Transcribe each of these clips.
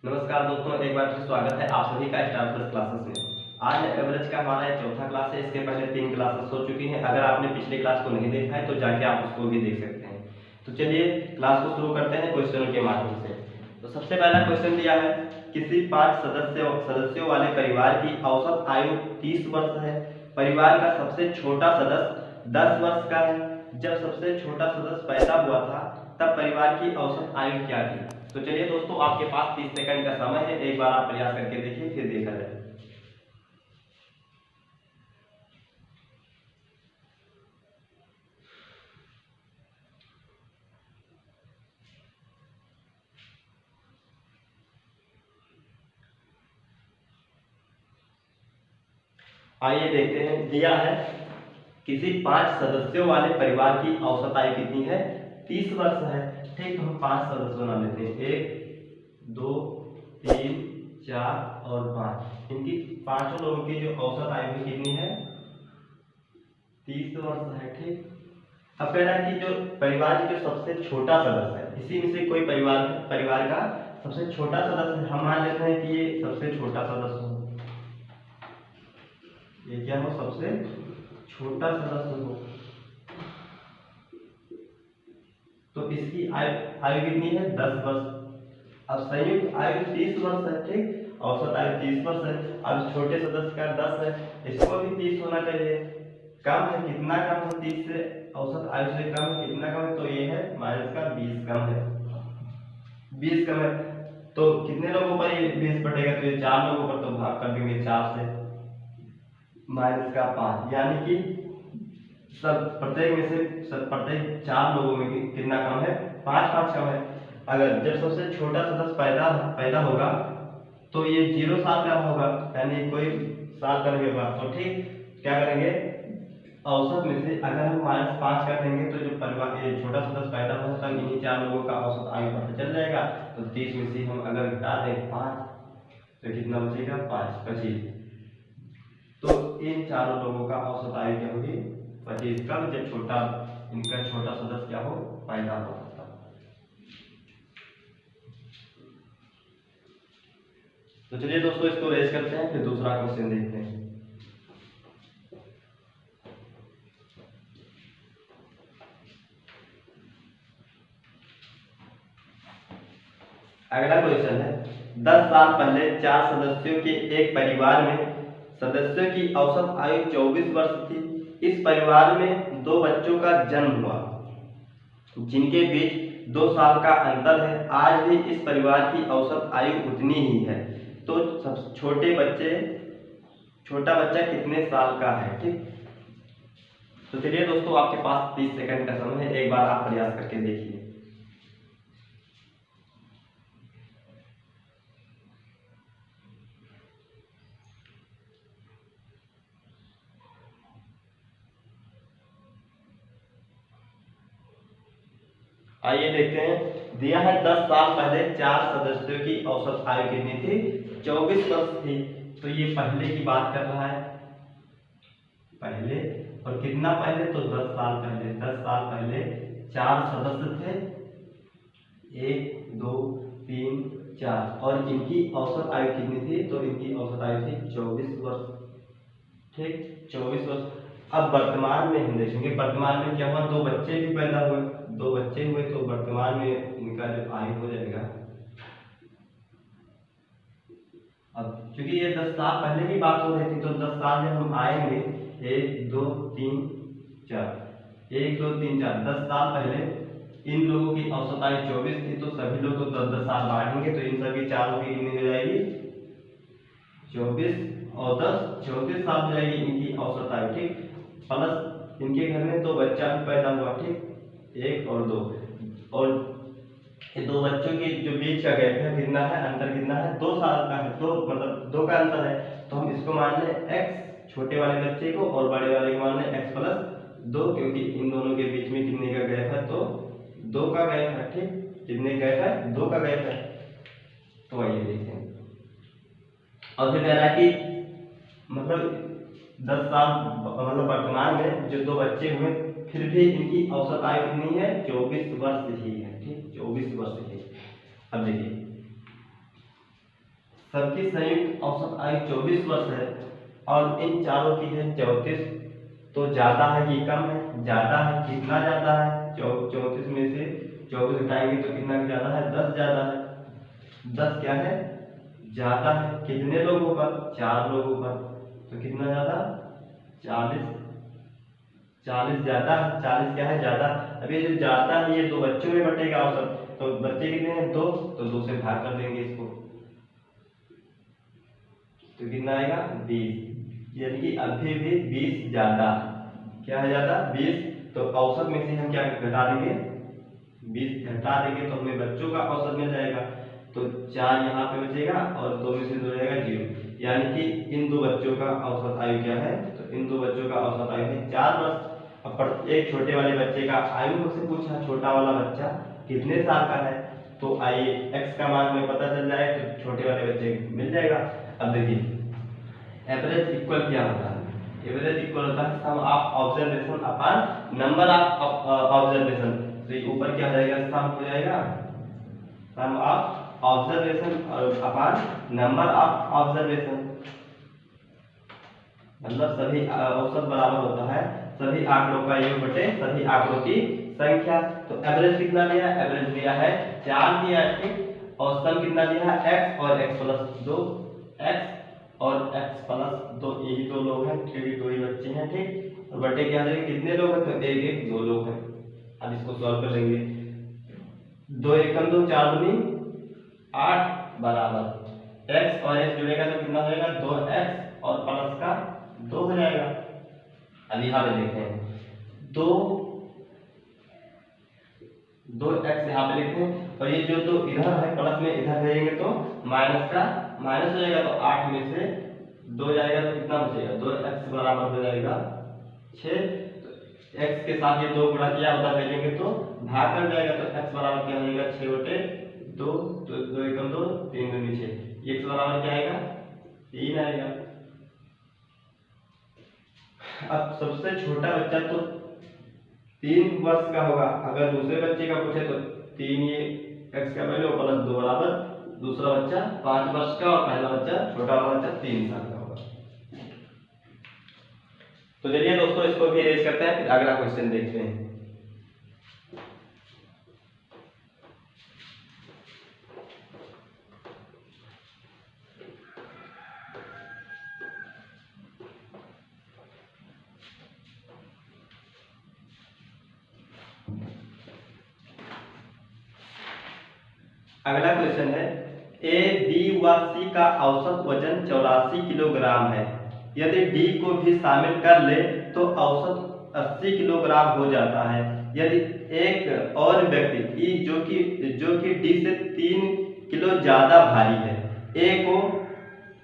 नमस्कार दोस्तों, एक बार फिर स्वागत है आप सभी का स्टार प्लस क्लासेस में। आज एवरेज का हमारा चौथा क्लास है। इसके पहले 3 क्लासेस हो चुकी हैं। अगर आपने पिछले क्लास को नहीं देखा है तो जाके आप उसको भी देख सकते हैं। तो चलिए क्लास को शुरू करते हैं क्वेश्चनों के माध्यम से। तो सबसे पहला क्वेश्चन दिया है, किसी 5 सदस्यों वाले परिवार की औसत आयु 30 वर्ष है। परिवार का सबसे छोटा सदस्य 10 वर्ष का है। जब सबसे छोटा सदस्य पैदा हुआ था तब परिवार की औसत आयु क्या थी। तो चलिए दोस्तों, आपके पास 30 सेकंड का समय है। एक बार आप प्रयास करके देखिए, फिर देखा जाए। आइए देखते हैं। दिया है किसी 5 सदस्यों वाले परिवार की औसत आयु कितनी है, 30 वर्ष है। ठीक, तो हम 5 सदस्य बना लेते हैं। 1 2 3 4 और 5। इनकी पांचों लोगों की जो औसत आयु कितनी है, 30 वर्ष है। ठीक, अब कह रहा है कि जो परिवार की जो सबसे छोटा सदस्य है, इसी में से कोई परिवार का सबसे छोटा सदस्य, हम मान लेते हैं कि ये सबसे छोटा सदस्य हो। ये क्या हो, सबसे छोटा सदस्य हो। तो इसकी आयु कितनी है, 10 वर्ष। अब संयुक्त आयु 30 वर्ष है। ठीक, औसत आयु 30 वर्ष है। अब छोटे सदस्य का 10 है, इसको भी 30 होना चाहिए। कम है, कितना कम है 30 से, औसत आयु से कम है, कितना कम है, तो ये है माइनस का 20 कम है। 20 कम है तो कितने लोगों पर ये 20 बटेगा, तो ये 4 लोगों पर, तो भाग कर देंगे 4 से, माइनस का 5, यानी कि सब प्रत्येक में से प्रत्येक 4 लोगों में कितना कम है, 5 कम है। अगर जब सबसे छोटा सदस्य पैदा होगा तो ये 0 साल का होगा, यानी कोई साल का नहीं होगा। तो ठीक, क्या करेंगे, औसत में से अगर हम -5 कर देंगे तो जो परिवार ये छोटा सदस्य पैदा हुआ तब इन्हीं 4 लोगों का औसत आयु पता चल जाएगा। तो 30 में से हम अगर घटा दें 5 तो कितना बचेगा, 5 25। तो इन चारों लोगों का औसत आयु क्या होगी, 25। कब, जब इनका छोटा सदस्य क्या हो, पैदा हो सकता। तो चलिए दोस्तों, इसको रेज करते हैं, फिर दूसरा क्वेश्चन देखते हैं। अगला क्वेश्चन है, 10 साल पहले 4 सदस्यों के एक परिवार में सदस्यों की औसत आयु 24 वर्ष थी। इस परिवार में 2 बच्चों का जन्म हुआ जिनके बीच 2 साल का अंतर है। आज भी इस परिवार की औसत आयु उतनी ही है। तो सब छोटा बच्चा कितने साल का है। ठीक, तो चलिए दोस्तों, आपके पास 30 सेकंड का समय है। एक बार आप प्रयास करके देखिए। आइए देखते हैं। दिया है 10 साल पहले 4 सदस्यों की औसत आयु कितनी थी, 24 वर्ष थी। तो ये पहले की बात कर रहा है, पहले, और कितना पहले, तो 10 साल पहले। 10 साल पहले 4 सदस्य थे, 1 2 3 4, और इनकी औसत आयु कितनी थी, तो इनकी औसत आयु थी 24 वर्ष। ठीक, 24 वर्ष। अब वर्तमान में हम देखेंगे, वर्तमान में क्या हुआ, 2 बच्चे भी पैदा हुए, 2 बच्चे हुए, तो वर्तमान में इनका जो आयु हो जाएगा, अब क्योंकि ये 10 साल पहले की बात हो रही थी, तो 10 साल जब हम आएंगे, 1 2 3 4, 1 2 3 4, 10 साल पहले इन लोगों की औसत आयु 24 थी। तो सभी लोग को 10 साल बांटेंगे तो इन सभी चारों की कितनी हो जाएगी, 24 और 10 34 साल हो जाएगी इनकी औसत आयु। ठीक, प्लस इनके घर में 2 बच्चा भी पैदा हुआ। ठीक, 1 और 2, और ये 2 बच्चों के जो बीच का गैप है कितना है, अंतर कितना है, 2 साल का है। 2 मतलब 2 का अंतर है, तो हम इसको मान लें x, छोटे वाले बच्चे को, और बड़े वाले को मान लें x + 2, क्योंकि इन दोनों के बीच में कितने का गैप है, तो 2 का गैप है। ठीक, कितने गैप है, 2 का गैप है। तो आइए देखते हैं। और फिर कह रहा है कि मतलब 10 साल मतलब वर्तमान में जो 2 बच्चे हुए, फिर भी इनकी औसत आयु कितनी है, 24 वर्ष ही है। ठीक, 24 वर्ष ही। अब देखिए, सबकी संयुक्त औसत आयु 24 वर्ष है और इन चारों की है 34। तो ज्यादा है कि कम है? ज्यादा है। कितना ज्यादा है? 34 में से 24 घटाएंगे तो कितना ज्यादा है? 10 ज्यादा है। 10 क्या है? ज्यादा है। कितने लोगों पर? 4 लोगों पर। तो कितना ज्यादा? 40। 40 ज्यादा है। 40 क्या है? ज्यादा। अब ये जो ज्यादा है ये दो बच्चों में बटेगा औसत। तो बच्चे कितने हैं? 2। तो 2 से भाग कर देंगे इसको, तो कितना आएगा? 20। यानी कि अभी भी 20 ज्यादा। क्या है ज्यादा? 20। तो औसत में से हम क्या घटा देंगे? 20 घटा देंगे तो हमें बच्चों का औसत मिल जाएगा। तो 4 यहाँ पे बचेगा और 2 में से 2 जाएगा 0। यानी कि इन दो बच्चों का औसत आयु क्या है? तो इन दो बच्चों का औसत आयु है 4 वर्ष। अब एक छोटे वाले बच्चे का आयु हमसे पूछा, छोटा वाला बच्चा कितने साल का है। तो आइए x का मान हमें पता चल जाए तो छोटे वाले बच्चे मिल जाएगा। अब देखिए एवरेज इक्वल क्या होता है? एवरेज इक्वल होता है sum of observation upon number of observation. तो ये ऊपर क्या हो जाएगा? सम हो जाएगा sum of observation upon number of observation. मतलब सभी औसत बराबर होता है सभी आंकड़ों का योग बटे सभी आंकड़ों की संख्या। तो एवरेज कितना दिया है? एवरेज दिया है 4 दिया है, ठीक। और सम कितना दिया है? x और x प्लस 2। x और x प्लस 2, यही दो लोग हैं क्योंकि दो ही बच्चे हैं, ठीक। और बटे क्या है? कितने लोग हैं? तो 1 1 2 लोग हैं। अब इसको सॉल्व कर लेंगे। 2 एकम 2 4 दूनी 8 बराबर x और x जुड़ेगा तो कितना हो जाएगा? 2x और प्लस का 2 हो जाएगा। अब यहाँ पे देखते हैं 2x यहाँ पे लिखते हैं और ये जो 2 इधर है प्लस में इधर भेजेंगे तो माइनस का माइनस हो जाएगा। तो 8 में से 2 जाएगा तो कितना बचेगा? 2x बराबर हो जाएगा 6। तो x के साथ ये 2 गुणा किया उधर भेजेंगे तो भाग कर जाएगा। तो x बराबर क्या हो जाएगा? 6 बटे 2। तो 2 एकम 2 3 दूनी 6। x बराबर क्या आएगा? 3 आएगा। अब सबसे छोटा बच्चा तो 3 वर्ष का होगा। अगर दूसरे बच्चे का पूछे तो 3 ये x का वैल्यू प्लस 2 बराबर दूसरा बच्चा 5 वर्ष का और पहला बच्चा छोटा वाला बच्चा 3 साल का होगा। तो चलिए दोस्तों इसको भी अरेंज करते हैं, फिर अगला क्वेश्चन देखते हैं। अगला क्वेश्चन है ए बी व सी का औसत वजन 84 किलोग्राम है। यदि डी को भी शामिल कर ले तो औसत 80 किलोग्राम हो जाता है। यदि एक और व्यक्ति ई जो कि डी से 3 किलो ज्यादा भारी है ए को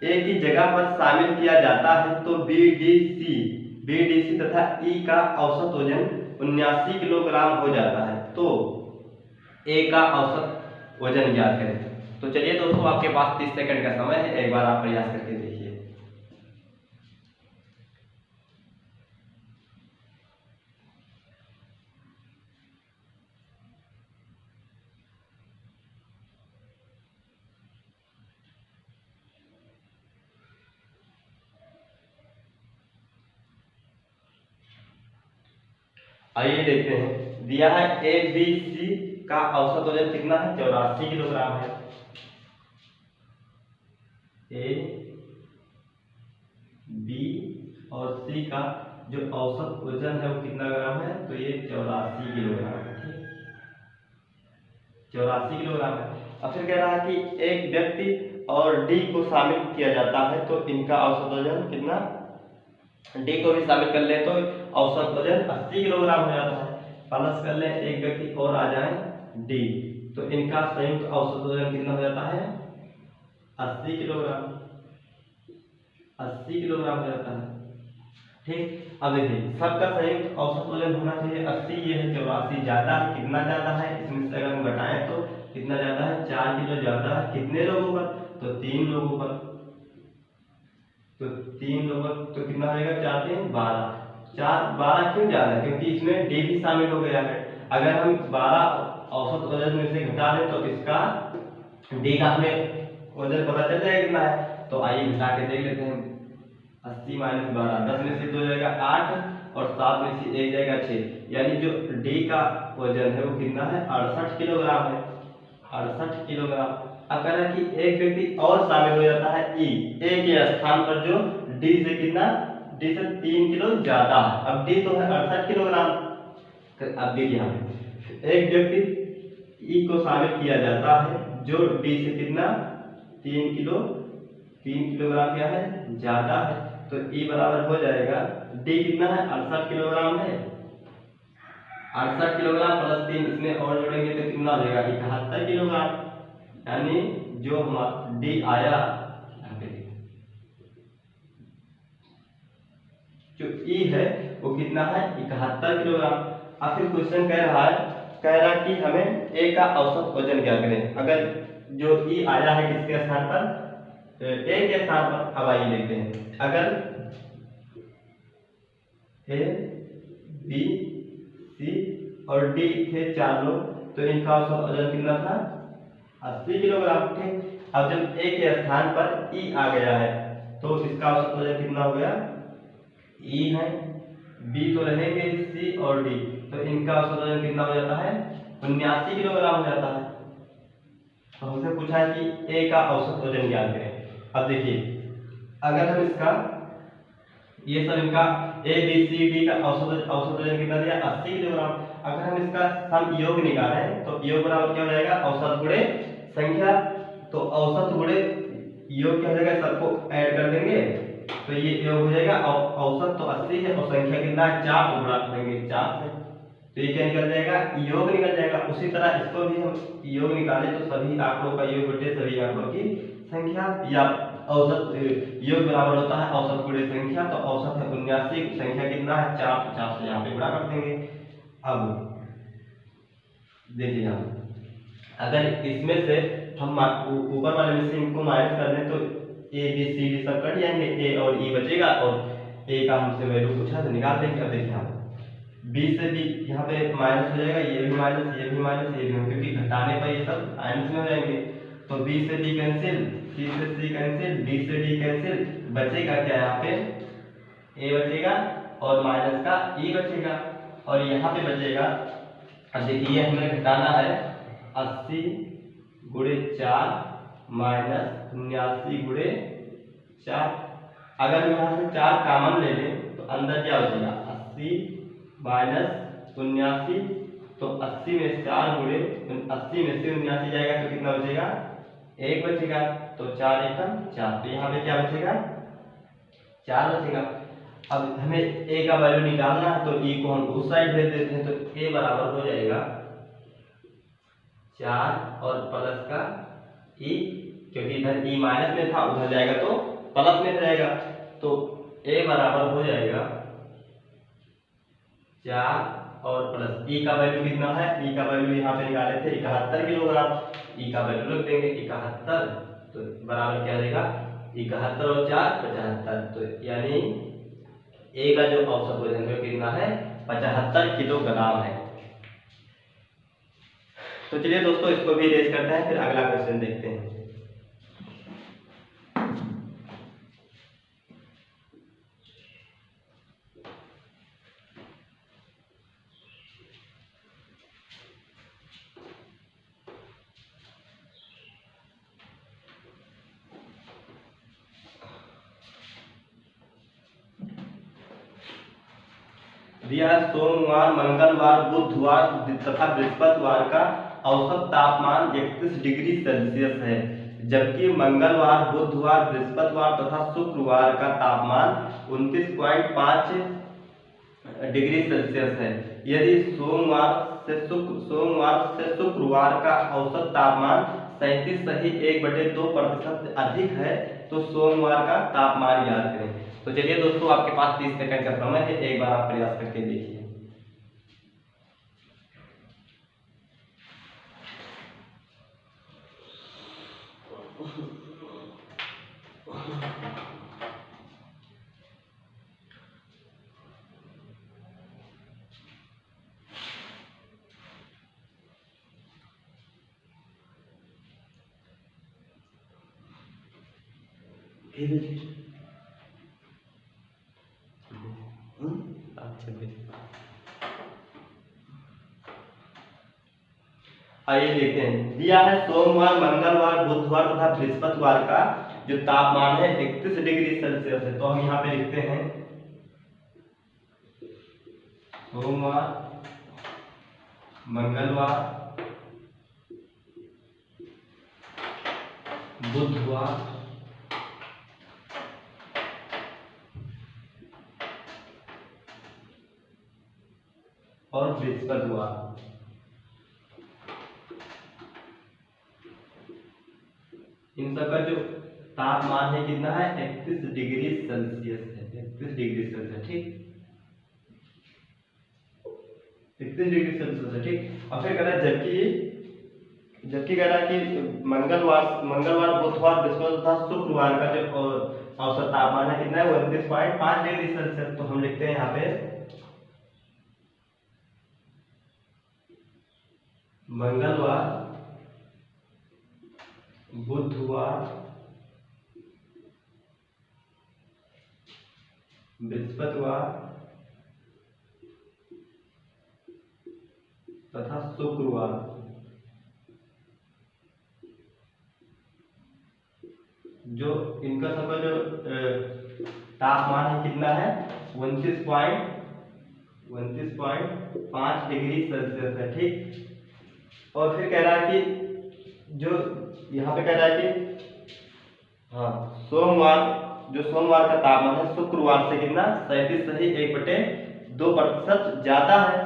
ए की जगह पर शामिल किया जाता है तो बीडीसी तथा ई का औसत वजन 79 किलोग्राम हो जाता है। तो ए का औसत वजन ज्ञात करें। तो चलिए दोस्तों आपके पास 30 सेकंड का समय है, एक बार आप प्रयास करके देखिए। आइए देखते हैं दिया है ए बी सी का औसत वजन कितना है? 84 किलोग्राम है। ए बी और सी का जो औसत वजन है वो कितना ग्राम है? तो ये 84 किलोग्राम है, ठीक। 84 किलोग्राम है। अब फिर कह रहा है कि एक व्यक्ति और डी को शामिल किया जाता है तो इनका औसत वजन कितना? डी को भी शामिल कर ले तो औसत वजन 80 किलोग्राम हो जाता है। प्लस कर ले एक व्यक्ति और आ जाए डी तो इनका संयुक्त औसत वजन कितना हो जाता है? 80 किलोग्राम। 80 किलोग्राम हो जाता है, ठीक। अब देखिए सबका संयुक्त औसत वजन होना चाहिए 80, ये है 84 ज्यादा। कितना ज्यादा है? इसमें से अगर हम घटाएं तो कितना ज्यादा है? 4 किलो ज्यादा है। कितने लोगों पर? तो 3 लोगों पर। तो 3 लोगों तो कितना होगा? 4 3 12। 12 क्यों ज्यादा है? क्योंकि इसमें डी भी शामिल हो गया है। अगर हम 12 औसत वजन में से घटा दें तो इसका डी का हमें वजन पता चल जाएगा कितना है। तो आइए घटा के देख लेते हैं। 80 माइनस 12, 10 में से 2 जाएगा 8 और 7 में से 1 जाएगा 6, यानी जो डी का वजन है वो कितना है 68 किलोग्राम है, 68 किलोग्राम। अब कह रहा है कि एक व्यक्ति और शामिल हो जाता है ई, ए के स्थान पर जो डी से कितना, डी से 3 किलो ज्यादा है। अब डी तो है 68 किलोग्राम। अब देखिए यहाँ पे एक व्यक्ति ई को शामिल किया जाता है जो डी से कितना 3 किलोग्राम क्या है ज्यादा है। तो ई बराबर हो जाएगा, डी कितना है 68 किलोग्राम है, 68 किलोग्राम प्लस 3 इसमें और जोड़ेंगे तो कितना हो जाएगा 71 किलोग्राम। यानी जो हमारा डी आया यहाँ पे जो ई है वो कितना है 71 किलोग्राम। अब फिर क्वेश्चन कह रहा है कि हमें ए का औसत वजन क्या करें। अगर जो ई आया है किसके स्थान पर, ए के स्थान पर। अब आइए देखते हैं, अगर ए बी सी और डी थे 4 लोग तो इनका औसत वजन कितना था 80 किलोग्राम। ठीक, अब जब ए के स्थान पर ई आ गया है तो इसका औसत वजन कितना हो गया, ई है, बी तो रहेंगे सी और डी, तो इनका औसत वजन कितना हो जाता है 79 किलोग्राम हो जाता है। तो हमसे पूछा है कि ए का औसत वजन ज्ञात करें। अब देखिए अगर हम इसका ये सब इनका ए बी सी डी का औसत वजन कितना दिया 80 किलोग्राम। अगर हम इसका सम योग निकालें तो योग बराबर क्या हो जाएगा औसत गुणे संख्या। तो औसत गुणे योग क्या हो जाएगा, सबको ऐड कर देंगे तो ये योग हो जाएगा। औसत तो 80 है और संख्या कितना है 4 को गुणा करेंगे 4 से, तो ये क्या निकल जाएगा योग निकल जाएगा। उसी तरह इसको भी हम योग निकालें तो सभी आंकड़ों का योग बटे सभी आंकड़ों की संख्या, या औसत योग बराबर होता है औसत गुणे संख्या। तो औसत है 79, संख्या कितना है 4, 50 से यहाँ पे गुणा कर देंगे। अब देखिए यहाँ अगर इसमें से हम ऊपर वाले में से इनको माइनस कर दें तो ए बी सी डी सब कट जाएंगे, ए और ई बचेगा और ए का हमसे वैल्यू पूछा तो निकाल देंगे। अब देखिए यहाँ बी से बी यहाँ पे माइनस हो जाएगा, ये भी माइनस, ये भी माइनस, ये भी, क्योंकि घटाने पर ये सब माइनस में हो जाएंगे। तो बी से बी कैंसिल, सी से सी कैंसिल, डी से डी कैंसिल, बचेगा क्या यहाँ पे ए बचेगा और माइनस का ई बचेगा और यहाँ पे बचेगा। अब देखिए हमें घटाना है 80 गुणे 4 माइनस 79 गुणे 4। अगर हम यहाँ से 4 कामन ले लें तो अंदर क्या बचेगा 80 माइनस 79, तो 80 में 4 गुणे 80 में से 79 जाएगा तो कितना बचेगा 1 बचेगा। तो 4 एकम 4, तो यहाँ पे क्या बचेगा 4 बचेगा। अब हमें ए का वैल्यू निकालना है तो ई को हम उस साइड भेज देते हैं, तो ए बराबर हो जाएगा 4 और प्लस का ई, क्योंकि इधर ई माइनस में था उधर जाएगा तो प्लस में जाएगा। तो ए बराबर हो जाएगा 4 और प्लस ई का वैल्यू कितना है, ई का वैल्यू यहाँ पे निकाले थे 71 किलोग्राम, ई का वैल्यू रख देंगे 71, तो बराबर क्या देगा 71 और 4 75, तो यानी ए का जो औसत वजन है कितना है 75 किलोग्राम है। तो चलिए दोस्तों इसको भी रेज करते हैं, फिर अगला क्वेश्चन देखते हैं। दिया सोमवार, मंगलवार, बुधवार तथा बृहस्पतिवार का औसत तापमान 31 डिग्री सेल्सियस है, जबकि मंगलवार, बुधवार, बृहस्पतिवार तथा शुक्रवार का तापमान 29.5 डिग्री सेल्सियस है। यदि सोमवार से शुक्रवार का औसत तापमान 37.1/2% अधिक है तो सोमवार का तापमान ज्ञात करें। तो चलिए दोस्तों आपके पास 30 सेकंड का समय है, एक बार आप प्रयास करके देखिए। आइए देखते हैं। दिया है सोमवार, मंगलवार, बुधवार तथा बृहस्पतिवार का जो तापमान है 31 डिग्री सेल्सियस है। तो हम यहाँ पे लिखते हैं सोमवार, मंगलवार, बुधवार और बृहस्पतिवार। इन सब का जो तापमान है कितना है 31 डिग्री सेल्सियस है। 31 डिग्री सेल्सियस, ठीक, 31 डिग्री सेल्सियस है, ठीक। और फिर कह रहा है जबकि कह रहा है कि मंगलवार, बुधवार, बृहस्पतिवार तथा शुक्रवार का जो औसत तापमान है कितना है 29.5 डिग्री सेल्सियस। तो हम लिखते हैं यहाँ पे मंगलवार, बुधवार, बृहस्पतिवार तथा शुक्रवार जो इनका सबका जो तापमान है कितना है 29.5 डिग्री सेल्सियस है, ठीक। और फिर कह रहा है कि जो यहाँ पे कह रहा है कि हाँ सोमवार का तापमान है शुक्रवार से कितना 37.1/2% ज्यादा है।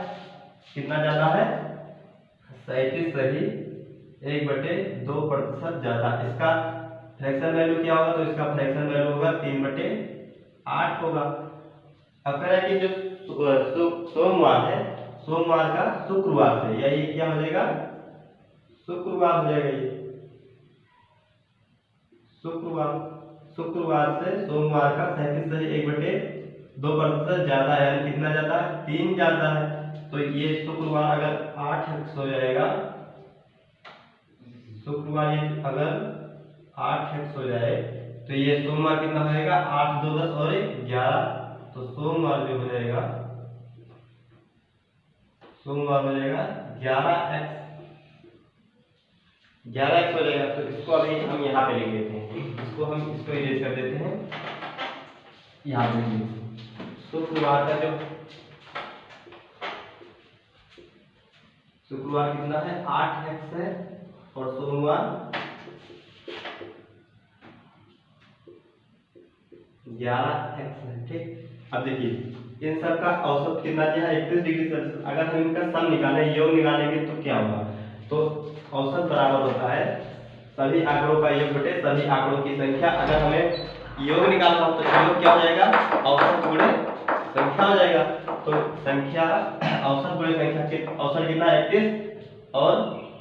कितना ज्यादा है 37.1/2% ज्यादा। इसका फ्रैक्शन वैल्यू क्या होगा, तो इसका फ्रैक्शन वैल्यू होगा 3/8 होगा। अब कह रहा है कि जो सोमवार है, सोमवार का शुक्रवार से, या ये क्या हो जाएगा शुक्रवार हो जाएगा। ये शुक्रवार से सोमवार का 37.1/2% ज्यादा है। यानी कितना ज्यादा है 3 ज्यादा है। तो ये शुक्रवार अगर 8x हो जाएगा, शुक्रवार ये अगर 8x हो जाए तो ये सोमवार कितना हो जाएगा 8 2 10 और 11। तो सोमवार जो हो जाएगा 11x हो जाएगा। तो इसको अभी हम यहाँ पे लिख देते हैं, इसको इरेज कर देते हैं। यहाँ पे शुक्रवार का जो शुक्रवार कितना है 8x है और सोमवार 11x है, ठीक। अब देखिए इन सब का औसत कितना दिया है 31 डिग्री सेल्सियस। अगर हम इनका सम निकालें, योग निकालेंगे तो क्या होगा, तो औसत बराबर होता है सभी आंकड़ों का योग बटे सभी आंकड़ों की संख्या। अगर हमें योग निकालना हो तो योग क्या हो जाएगा औसत गुणे संख्या हो जाएगा। तो संख्या औसत गुणे संख्या के औसत कितना 31 और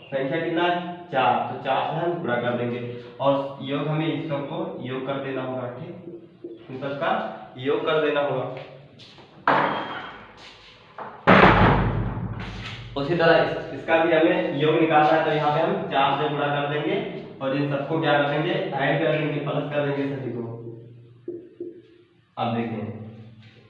संख्या कितना 4, तो 4 से हम गुणा कर देंगे और योग हमें इस सबको योग कर देना होगा, ठीक। इन सब का योग कर देना होगा। उसी तरह इसका भी हमें योग निकालना है। तो यहाँ पे हम 4 से गुणा कर देंगे और इन सबको क्या कर देंगे ऐड कर देंगे, प्लस कर देंगे सभी को। अब देखें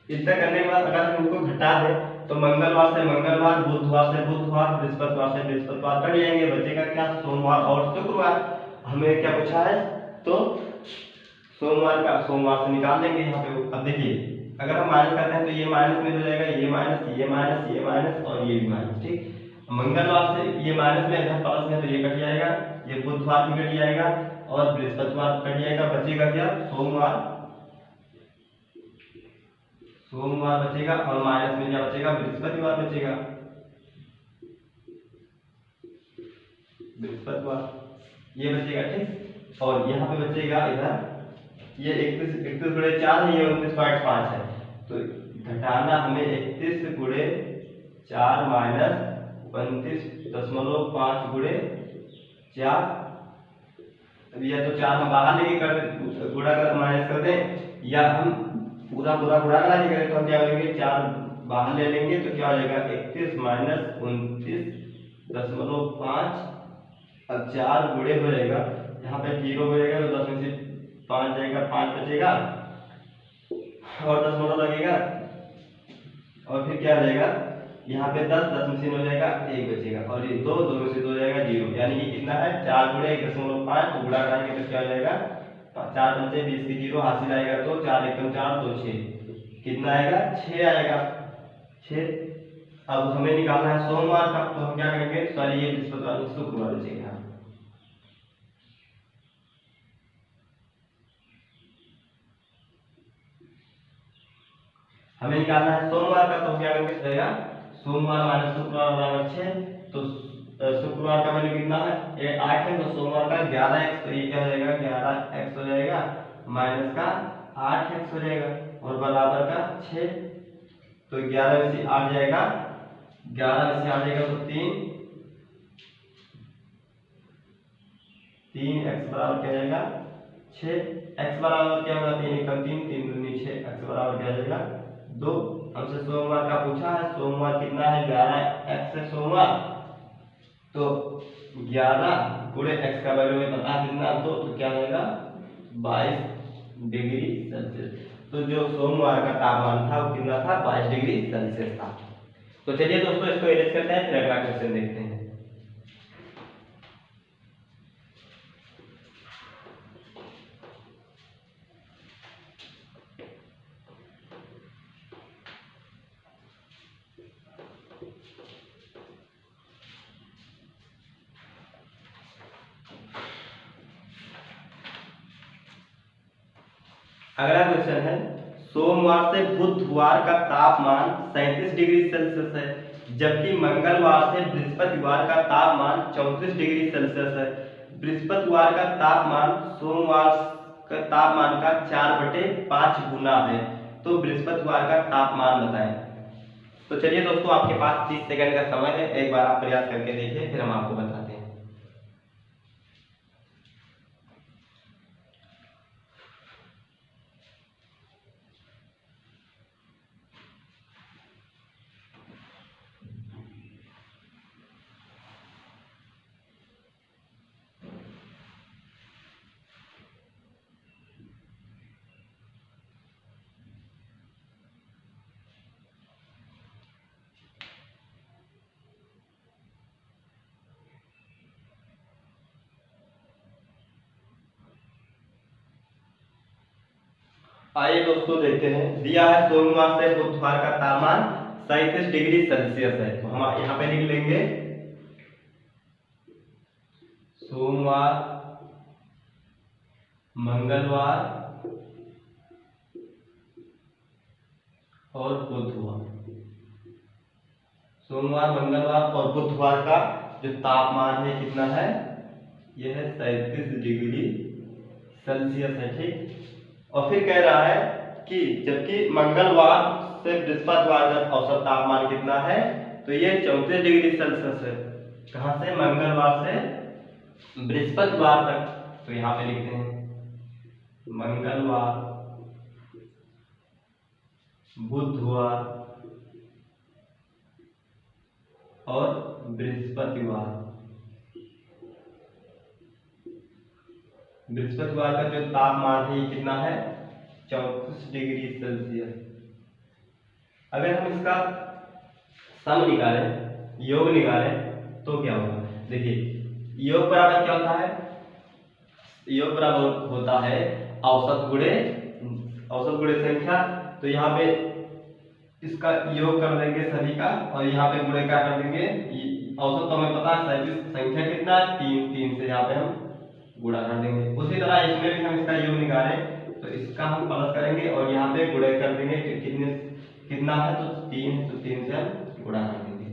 इतना करने के बाद अगर हम इनको घटा दें तो मंगलवार से मंगलवार, बुधवार से बुधवार, बृहस्पतिवार से बृहस्पतिवार कट जाएंगे। बचेगा क्या सोमवार और शुक्रवार। हमें क्या पूछा है तो सोमवार से निकाल देंगे यहाँ पे। अब देखिए अगर हम माइनस करते हैं तो ये माइनस में हो जाएगा, ये माइनस, ये माइनस, ये माइनस और ये भी माइनस, ठीक। मंगलवार से ये माइनस में इधर प्लस में तो ये कट जाएगा, ये बुधवार भी कट जाएगा और बृहस्पतिवार कट जाएगा। बचेगा क्या सोमवार बचेगा और माइनस में क्या बचेगा बृहस्पतिवार बचेगा, ये बचेगा, ठीक। और यहाँ पे बचेगा इधर ये 31 गुणे 4 है, ये 29.5 है। तो घटाना हमें 31 गुणे 4 माइनस 29.5 गुणे 4। अब या तो 4 हम बाहर लेके गुणा कर माइनस कर दें, या हम पूरा गुणा करा के करें तो हम क्या करेंगे 4 बाहर ले लेंगे तो क्या हो जाएगा 31 माइनस 29.5। अब 4 गुणे हो जाएगा, यहाँ पे 0 हो जाएगा तो 10 में से 5 जाएगा, 5 बचेगा और 10 मोड़ा लगेगा और फिर क्या रहेगा यहाँ पे 10 में से हो जाएगा 1 बचेगा और ये 2 में से 2 जाएगा 0, यानी कि कितना है 4 गुणे 1.5 तो गुणा करेंगे तो क्या हो जाएगा 4 पंचे 20 की 0 हासिल आएगा तो 4 एकम 4 तो 6 कितना आएगा 6 आएगा 6। अब हमें निकालना है सोमवार का, तो हम क्या करेंगे सॉरी ये बृहस्पतिवार शुक्रवार बचेगा। हमें निकालना है सोमवार का, तो क्या करेंगे रहेगा सोमवार माइनस शुक्रवार बराबर 6, तो शुक्रवार का वैल्यू कितना है 8 है, तो सोमवार का 11x, तो ये क्या हो जाएगा 11x हो जाएगा माइनस का 8x हो जाएगा और बराबर का 6, तो 11 में से 8 जाएगा, 11 में से 8 जाएगा तो 3x बराबर क्या जाएगा 6, x बराबर क्या होगा 3 एकम 3 3 दूनी 6, x बराबर क्या जाएगा 2। हमसे सोमवार का पूछा है, सोमवार कितना है 11x है सोमवार, तो 11 गुणे x का वैल्यू में पता है कितना 2, तो क्या होगा 22 डिग्री सेल्सियस। तो जो सोमवार का तापमान था वो कितना था 22 डिग्री सेल्सियस था। तो चलिए दोस्तों इसको इरेज करते हैं, फिर अगला क्वेश्चन देखते हैं। अगला क्वेश्चन है सोमवार से बुधवार का तापमान 37 डिग्री सेल्सियस है, जबकि मंगलवार से बृहस्पतिवार का तापमान 34 डिग्री सेल्सियस है। बृहस्पतिवार का तापमान सोमवार का तापमान का 4/5 गुना है, तो बृहस्पतिवार का तापमान बताएं। तो चलिए दोस्तों आपके पास 30 सेकंड का समय है, एक बार आप प्रयास करके देखिए फिर हम आपको बताते हैं। आइए दोस्तों देखते हैं, दिया है सोमवार से बुधवार का तापमान 37 डिग्री सेल्सियस है, तो हम यहाँ पे लिख लेंगे सोमवार मंगलवार और बुधवार, सोमवार मंगलवार और बुधवार का जो तापमान है कितना है यह है 37 डिग्री सेल्सियस है, ठीक। और फिर कह रहा है कि जबकि मंगलवार से बृहस्पतिवार का औसत तापमान कितना है, तो ये 34 डिग्री सेल्सियस है। कहां से मंगलवार से बृहस्पतिवार तक, तो यहाँ पे लिखते हैं मंगलवार बुधवार और बृहस्पतिवार। बृहस्पतिवार का जो तापमान है ये कितना है 34 डिग्री सेल्सियस। अगर हम इसका सम निकालें, योग निकालें तो क्या होगा, देखिए योग बराबर क्या होता है, योग बराबर होता है औसत गुणे संख्या। तो यहाँ पे इसका योग कर देंगे सभी का और यहाँ पे गुणे क्या कर देंगे, औसत तो हमें पता है 37, संख्या कितना है 3 से यहाँ पे हम गुणा कर देंगे। उसी तरह इसमें भी हम इसका योग निकालें तो इसका हम प्लस करेंगे और यहाँ पे गुणे कर देंगे कि कितना है तो 3 है, तो 3 से हम गुणा कर देंगे।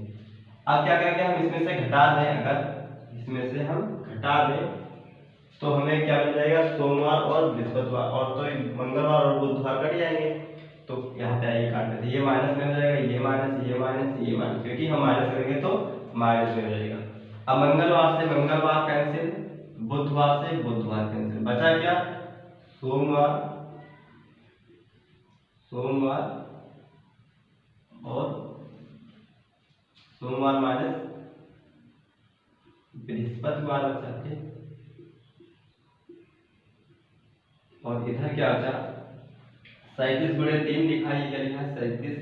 अब क्या करेंगे हम इसमें से घटा दें, अगर इसमें से हम घटा दें तो हमें क्या मिल जाएगा सोमवार और बृहस्पतिवार, और तो मंगलवार और बुधवार कट जाएंगे। तो यहाँ पे आइए काट देते, ये माइनस में हो जाएगा, ये माइनस ये माइनस ये माइनस, क्योंकि हम माइनस करेंगे तो माइनस में हो जाएगा। अब मंगलवार से मंगलवार कैंसिल, बुधवार से बुधवार कैंसिल, बचा क्या सोमवार और सोमवार माइनस बृहस्पतिवार बचा थे, और इधर क्या बचा 37 गुणे 3 लिखा है, क्या लिखा है 37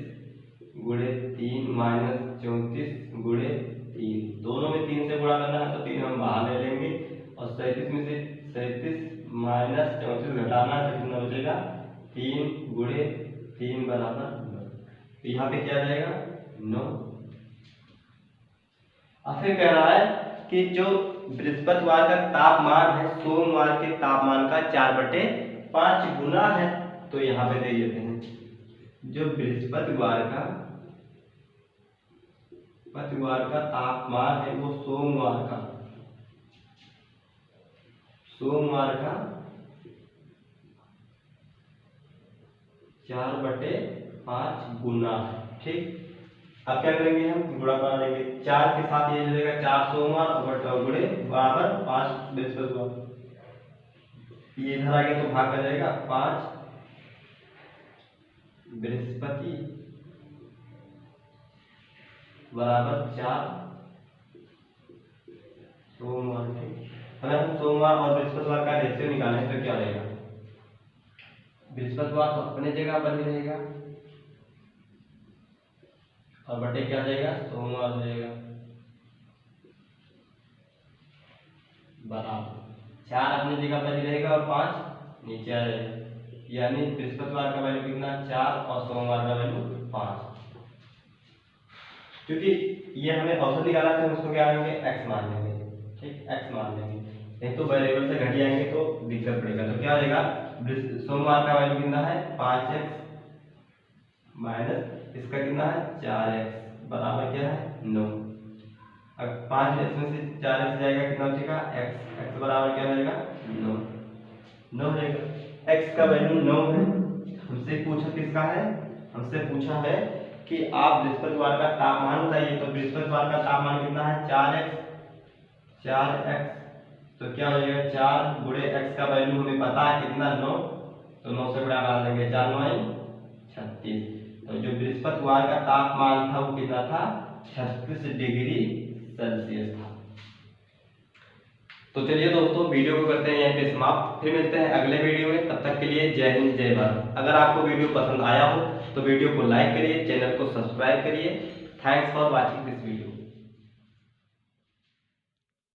गुणे 3 माइनस 34 गुणे 3, दोनों में 3 से गुणा करना है तो 3 हम बाहर ले लेंगे और 37 में से 37 माइनस 34 घटाना है तो कितना बचेगा 3 गुणे 3 बराबर 9, तो यहाँ पे क्या जाएगा 9। अब फिर कह रहा है कि जो बृहस्पतिवार का तापमान है सोमवार के तापमान का 4/5 गुना है, तो यहाँ पे दे देते हैं जो बृहस्पतिवार का तापमान है वो सोमवार का 4/5 गुना है। ठीक, अब क्या करेंगे हम गुणा करा लेंगे 4 के साथ, ये जाएगा 4 सोमवार और गुणे बराबर 5 बृहस्पतिवार, ये इधर आ गया तो भाग कर जाएगा 5 बृहस्पति बराबर 4 सोमवार। अगर हम सोमवार और बृहस्पतिवार का रेशियो निकालें तो क्या रहेगा, बृहस्पतिवार तो अपने जगह पर ही रहेगा और बटे क्या जाएगा सोमवार हो जाएगा बराबर 4 अपनी जगह पर ही रहेगा और 5 नीचे आ जाएगा, यानी बृहस्पतिवार का वैल्यू कितना 4 और सोमवार का वैल्यू 5। क्योंकि ये हमें औसत निकाला था, उसको क्या लेंगे x मान लेंगे। ठीक, x मान लेंगे, नहीं तो वेरिएबल से घट जाएंगे तो दिक्कत पड़ेगा। तो क्या हो जाएगा सोमवार का वैल्यू कितना है 5x माइनस इसका कितना है 4x बराबर क्या है 9। अब 5x में से 4x जाएगा कितना बचेगा x बराबर क्या हो जाएगा 9 हो जाएगा। x का वैल्यू 9 है। हमसे पूछा किसका है, हमसे पूछा है कि आप बृहस्पतिवार का तापमान बताइए, तो बृहस्पतिवार का तापमान कितना है 4x, तो क्या हो जाएगा 4 गुणे x का वैल्यू हमें पता है कितना 9, तो 9 से गुणा करा देंगे 4 9 36। तो जो बृहस्पतिवार का तापमान था वो कितना था 36 डिग्री सेल्सियस था। तो चलिए दोस्तों वीडियो को करते हैं यहीं पे समाप्त, फिर मिलते हैं अगले वीडियो में। तब तक के लिए जय हिंद जय भारत। अगर आपको वीडियो पसंद आया हो तो वीडियो को लाइक करिए, चैनल को सब्सक्राइब करिए। Thanks for watching this video.